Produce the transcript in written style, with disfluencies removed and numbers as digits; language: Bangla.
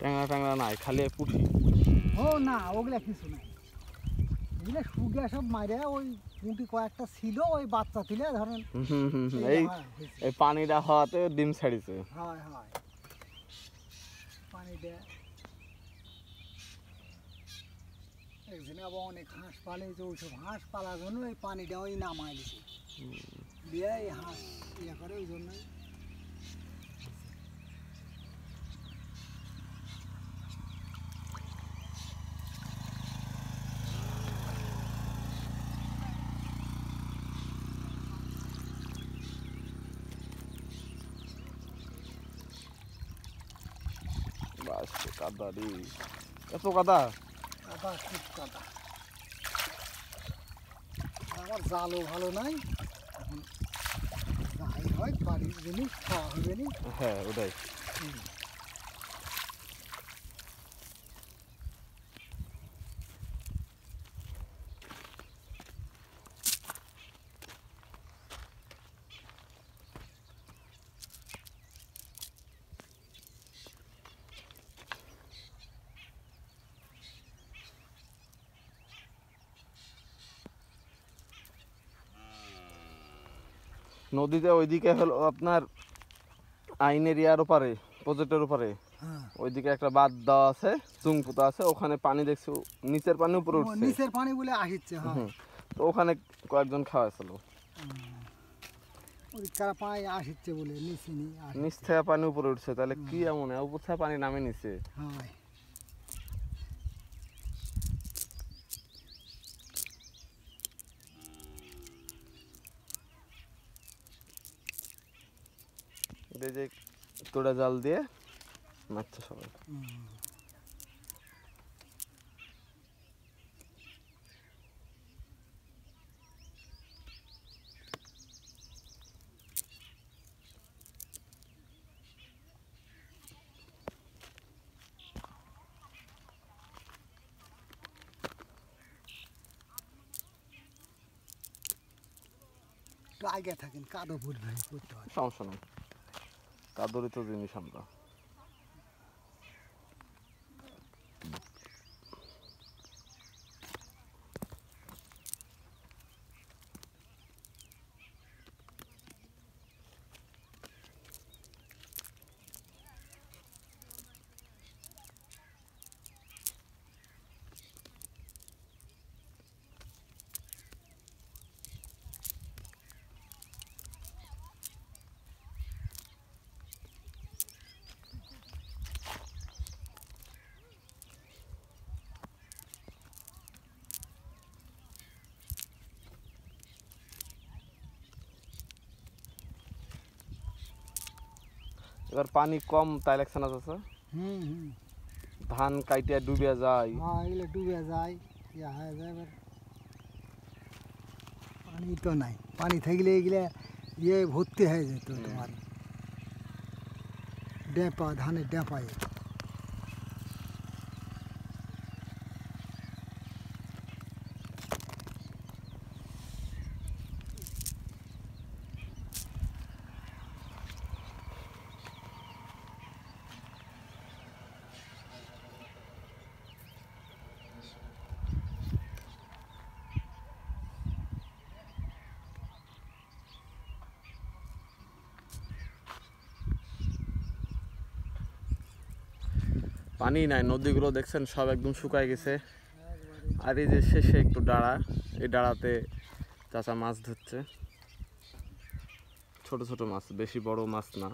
ট্যাংরা ট্যাংরা নাই, খালি পুঁটি। ও না, ওগুলা কিছু নাই, এগুলা শুকিয়ে সব মারে। ওই পুঁটি কয়েকটা ছিল, ওই বাচ্চা তুলে ধরেন এই পানিটা হওয়াতে ডিম ছাড়িছে। হয় হয়, পানি দেয়। একদিনে আবার অনেক হাঁস পালে, যে ওইসব হাঁস পালার জন্য এই পানিটা ওই নামায় দিছে, দিয়ে এই হাঁস ইয়ে করে, ওই জন্যই। বাস কাদা রে, এত কাদা। কাদা, খুব কাদা। আমার জালও ভালো নাই, এখন যাই হয় বাড়ির জিনিস খাওয়া হবে নি। হ্যাঁ ওটাই। নদীতে ওইদিকে হলো আপনার আইন এরিয়ার ওপারে, প্রজেক্টের ওপারে, ওইদিকে একটা বাঁধ দেওয়া আছে, চুং পুঁতা আছে, ওখানে পানি দেখছি, নিচের পানি উপরে উঠছে, নিচের পানি বলে আসছে। তো ওখানে কয়েকজন খাওয়াছিল, ওই কারা পানি আসছে বলে নিচে নিচ থেকে পানি উপরে উঠছে। তাহলে কি এমন উপর থেকে পানি নামে নিচে? হয়। এই যে তোড়া জাল দিয়ে মারছে সবাই। আগে থাকেন, কাদো পড়বে, করতে হয়, সমস্যা নেই, কাদরই তো জিনিস আমরা। এবার পানি কম তাই লাগছে না চাচা? ধান কাইটিয়া ডুবিয়া যায়। হ্যাঁ, এগুলো ডুবে যায়, ইয়া হয়ে যায়। এবার পানি তো নাই, পানি থাকলে এগুলা ইয়ে ভর্তি হয়ে যেত তোমার, ডেপা, ধানের ডেপায়। পানি নাই, নদীগুলো দেখছেন সব একদম শুকায় গেছে। আর এই যে শেষে একটু ডাড়া, এই ডাড়াতে চাচা মাছ ধরছে, ছোট ছোট মাছ, বেশি বড় মাছ না।